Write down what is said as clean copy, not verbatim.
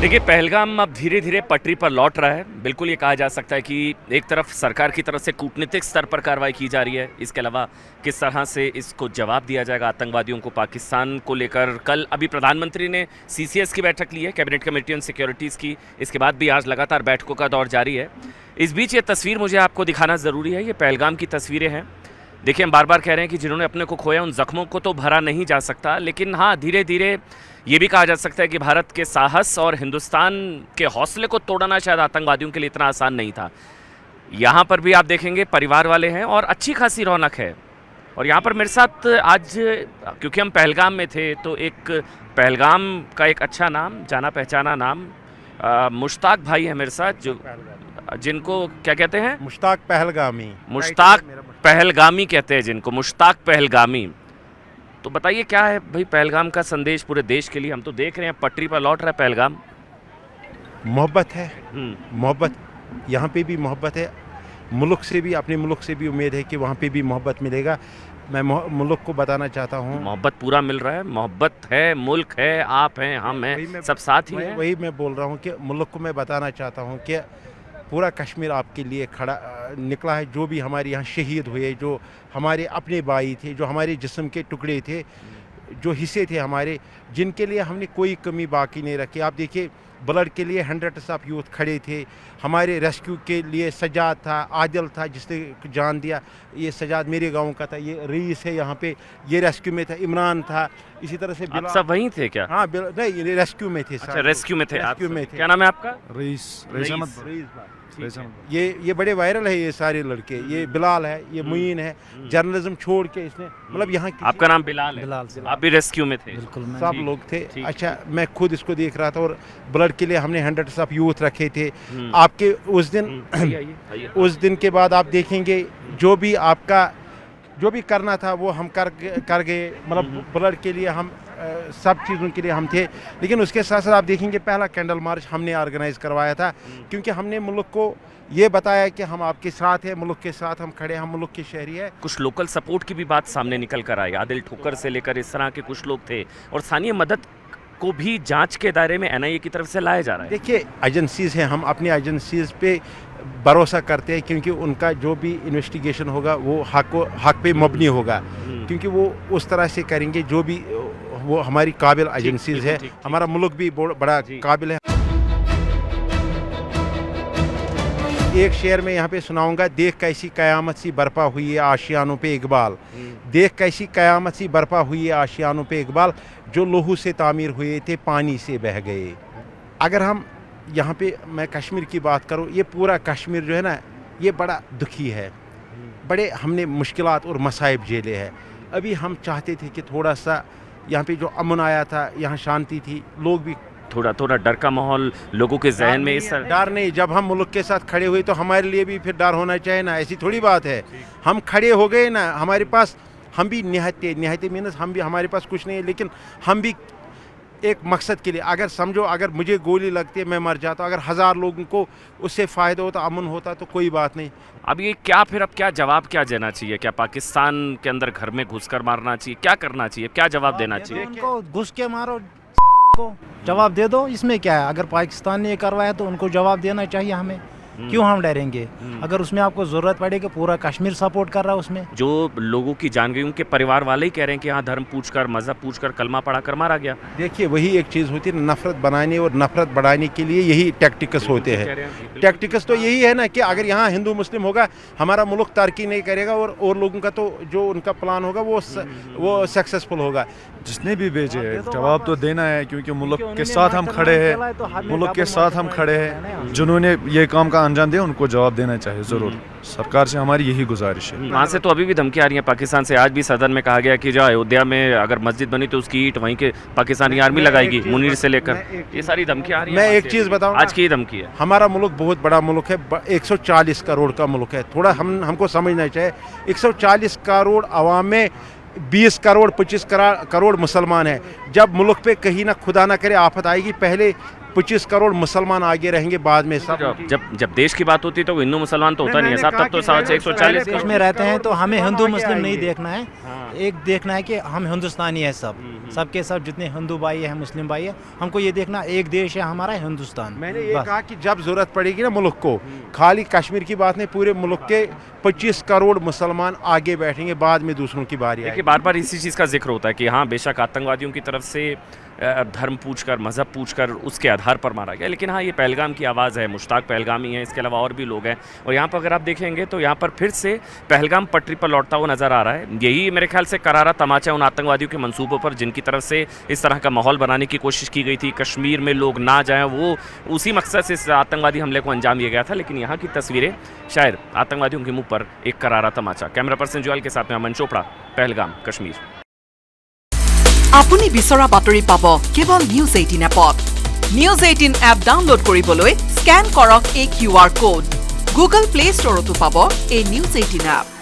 देखिए, पहलगाम अब धीरे धीरे पटरी पर लौट रहा है। बिल्कुल ये कहा जा सकता है कि एक तरफ सरकार की तरफ से कूटनीतिक स्तर पर कार्रवाई की जा रही है, इसके अलावा किस तरह से इसको जवाब दिया जाएगा आतंकवादियों को। पाकिस्तान को लेकर कल अभी प्रधानमंत्री ने CCS की बैठक ली है, कैबिनेट कमेटी ऑन सिक्योरिटीज़ की। इसके बाद भी आज लगातार बैठकों का दौर जारी है। इस बीच ये तस्वीर मुझे आपको दिखाना ज़रूरी है। ये पहलगाम की तस्वीरें हैं। देखिए, हम बार बार कह रहे हैं कि जिन्होंने अपने को खोया उन जख्मों को तो भरा नहीं जा सकता, लेकिन हाँ, धीरे धीरे ये भी कहा जा सकता है कि भारत के साहस और हिंदुस्तान के हौसले को तोड़ना शायद आतंकवादियों के लिए इतना आसान नहीं था। यहाँ पर भी आप देखेंगे परिवार वाले हैं और अच्छी खासी रौनक है। और यहाँ पर मेरे साथ आज, क्योंकि हम पहलगाम में थे, तो एक पहलगाम का एक अच्छा नाम, जाना पहचाना नाम, मुश्ताक भाई है मेरे साथ, जो जिनको क्या कहते हैं, मुश्ताक पहलगामी। मुश्ताक पहलगामी कहते हैं जिनको, मुश्ताक पहलगामी। तो बताइए क्या है भाई पहलगाम का संदेश पूरे देश के लिए? हम तो देख रहे हैं पटरी पर लौट रहा है पहलगाम। मोहब्बत है, मोहब्बत, यहाँ पे भी मोहब्बत है। मुल्क से भी, अपने मुल्क से भी उम्मीद है कि वहाँ पे भी मोहब्बत मिलेगा। मैं मुल्क को बताना चाहता हूँ, मोहब्बत पूरा मिल रहा है, मोहब्बत है, मुल्क है, आप हैं, हम हैं, सब साथ ही हैं। वही मैं बोल रहा हूँ कि मुल्क को मैं बताना चाहता हूँ कि पूरा कश्मीर आपके लिए खड़ा निकला है। जो भी हमारे यहाँ शहीद हुए, जो हमारे अपने भाई थे, जो हमारे जिस्म के टुकड़े थे, जो हिस्से थे हमारे, जिनके लिए हमने कोई कमी बाकी नहीं रखी। आप देखिए, ब्लड के लिए हंड्रेड्स ऑफ यूथ खड़े थे। हमारे रेस्क्यू के लिए सजाद था, आदिल था जिसने जान दिया। ये सजाद मेरे गांव का था, ये रईस है यहाँ पे, ये रेस्क्यू में था। इमरान था, इसी तरह से आप सब वहीं थे क्या? हाँ, नहीं, रेस्क्यू में थे। अच्छा, रेस्क्यू में थे, रेस्क्यू में थे। क्या नाम है आपका? रईस। ये बड़े वायरल है, ये सारे लड़के। ये बिलाल है, ये मुईन है। जर्नलिज्म छोड़ के इसने, मतलब यहाँ आपका नाम बिलाल है? आप भी रेस्क्यू में थे? बिल्कुल, सब लोग थे। अच्छा, मैं खुद इसको देख रहा था और ब्लड के लिए हमने हंड्रेड्स ऑफ यूथ रखे थे। आपके उस दिन के बाद आप देखेंगे जो भी आपका जो भी करना था वो हम कर गए। मतलब ब्लड के लिए हम सब चीज़ों के लिए हम थे। लेकिन उसके साथ साथ आप देखेंगे पहला कैंडल मार्च हमने ऑर्गेनाइज करवाया था, क्योंकि हमने मुल्क को ये बताया कि हम आपके साथ हैं, मुल्क के साथ हम खड़े हैं, हम मुल्क के शहरी हैं। कुछ लोकल सपोर्ट की भी बात सामने निकल कर आई। आदिल ठोकर से लेकर इस तरह के कुछ लोग थे, और स्थानीय मदद को भी जांच के दायरे में NIA की तरफ से लाया जा रहा है। देखिए, एजेंसीज हैं, हम अपनी एजेंसीज पे भरोसा करते हैं, क्योंकि उनका जो भी इन्वेस्टिगेशन होगा वो हक पे मबनी होगा, क्योंकि वो उस तरह से करेंगे जो भी, वो हमारी काबिल एजेंसीज है। हमारा मुल्क भी बड़ा काबिल है। एक शेर में यहाँ पे सुनाऊंगा, देख कैसी कयामत सी बर्पा हुई है आशियानों पे इकबाल। देख कैसी कयामत सी बर्पा हुई है आशियानों पे इकबाल, जो लोहू से तामीर हुए थे पानी से बह गए। अगर हम यहाँ पे, मैं कश्मीर की बात करूँ, ये पूरा कश्मीर जो है ना, ये बड़ा दुखी है। बड़े हमने मुश्किलात और मसाइब झेले हैं। अभी हम चाहते थे कि थोड़ा सा यहाँ पे जो अमन आया था, यहाँ शांति थी, लोग भी थोड़ा डर का माहौल लोगों के जहन में। इस डर नहीं, जब हम मुल्क के साथ खड़े हुए तो हमारे लिए भी फिर डर होना चाहिए ना। ऐसी थोड़ी बात है, हम खड़े हो गए ना, हमारे पास, हम भी निहत्ते मीनस, हम भी, हमारे पास कुछ नहीं है, लेकिन हम भी एक मकसद के लिए, अगर समझो, अगर मुझे गोली लगती है मैं मर जाता, अगर 1000 लोगों को उससे फ़ायदा होता, अमन होता, तो कोई बात नहीं। अब ये क्या, फिर अब क्या जवाब क्या देना चाहिए? क्या पाकिस्तान के अंदर घर में घुसकर मारना चाहिए? क्या करना चाहिए? क्या जवाब देना चाहिए? उनको घुस के मारो, को जवाब दे दो, इसमें क्या है? अगर पाकिस्तान ने करवाया तो उनको जवाब देना चाहिए हमें। क्यों हम डरेंगे? अगर उसमें आपको जरूरत पड़ेगी, पूरा कश्मीर सपोर्ट कर रहा है उसमें। जो लोगों की जान गई, उनके परिवार वाले ही कह रहे हैं कि यहाँ धर्म पूछकर, मजहब पूछकर, कलमा पढ़ाकर मारा गया। देखिए, वही एक चीज़ होती है, नफरत बनाने और नफरत बढ़ाने के लिए यही टैक्टिक्स होते हैं। टैक्टिक्स तो यही है ना कि अगर यहाँ हिंदू मुस्लिम होगा, हमारा मुल्क तरक्की नहीं करेगा, और लोगों का तो जो उनका प्लान होगा वो सक्सेसफुल होगा। जिसने भी भेजे है जवाब तो देना है, क्योंकि मुल्क के साथ हम खड़े हैं, मुल्क के साथ हम खड़े हैं। जिन्होंने ये काम का अंजाम दिया उनको जवाब देना चाहिए ज़रूर। सरकार से हमारी यही गुजारिश है। वहाँ से तो अभी भी धमकी आ रही है पाकिस्तान से। आज भी सदन में कहा गया कि जो अयोध्या में अगर मस्जिद बनी तो उसकी ईंट वहीं के पाकिस्तानी आर्मी लगाएगी, मुनीर से लेकर। ये सारी धमकी आ रही है। मैं एक चीज़ बताऊँ, आज की धमकी है। हमारा मुल्क बहुत बड़ा मुल्क है, 140 करोड़ का मुल्क है। थोड़ा हमको समझना चाहिए, 140 करोड़ आवाम में 20 करोड़ 25 करोड़ मुसलमान हैं। जब मुल्क पे कहीं ना खुदा ना करे आफत आएगी, पहले 25 करोड़ मुसलमान आगे रहेंगे बाद में सब जब देश की बात होती है तो हिंदू मुसलमान तो होता नहीं है साहब, तब तो 140 देश में रहते हैं तो हमें हिंदू मुस्लिम नहीं देखना है, एक देखना है कि हम हिंदुस्तानी है सब, सबके सब जितने हिंदू भाई हैं मुस्लिम भाई हैं, हमको ये देखना एक देश है हमारा हिंदुस्तान। मैंने ये कहा कि जब जरूरत पड़ेगी ना मुल्क को, खाली कश्मीर की बात नहीं, पूरे मुल्क के 25 करोड़ मुसलमान आगे बैठेंगे, बाद में दूसरों की बारी आएगी। बार बार इसी चीज़ का जिक्र होता है कि हाँ बेशक आतंकवादियों की तरफ से धर्म पूछकर मज़हब पूछकर उसके आधार पर मारा गया, लेकिन हाँ ये पहलगाम की आवाज़ है, मुश्ताक पहलगामी है, इसके अलावा और भी लोग हैं। और यहाँ पर अगर आप देखेंगे तो यहाँ पर फिर से पहलगाम पटरी पर लौटता हुआ नज़र आ रहा है। यही मेरे ख्याल से करारा तमाचा उन आतंकवादियों के मंसूबों पर जिनकी तरफ से इस तरह का माहौल बनाने की कोशिश की गई थी, कश्मीर में लोग ना जाएं, वो उसी मकसद से इस आतंकवादी हमले को अंजाम दिया गया था। लेकिन यहाँ की तस्वीरें शायद आतंकवादियों के मुँह पर एक करारा तमाचा। कैमरा पर्सन जुआल के साथ में अमन चोपड़ा, पहलगाम, कश्मीर। আপুনি বিচৰা বাতৰি পাব কেৱল নিউজ 18 এপত। নিউজ 18 এপ ডাউনলোড কৰিবলৈ স্ক্যান কৰক এই QR কোড। গুগল প্লে ষ্টৰতো পাব এই নিউজ 18 এপ।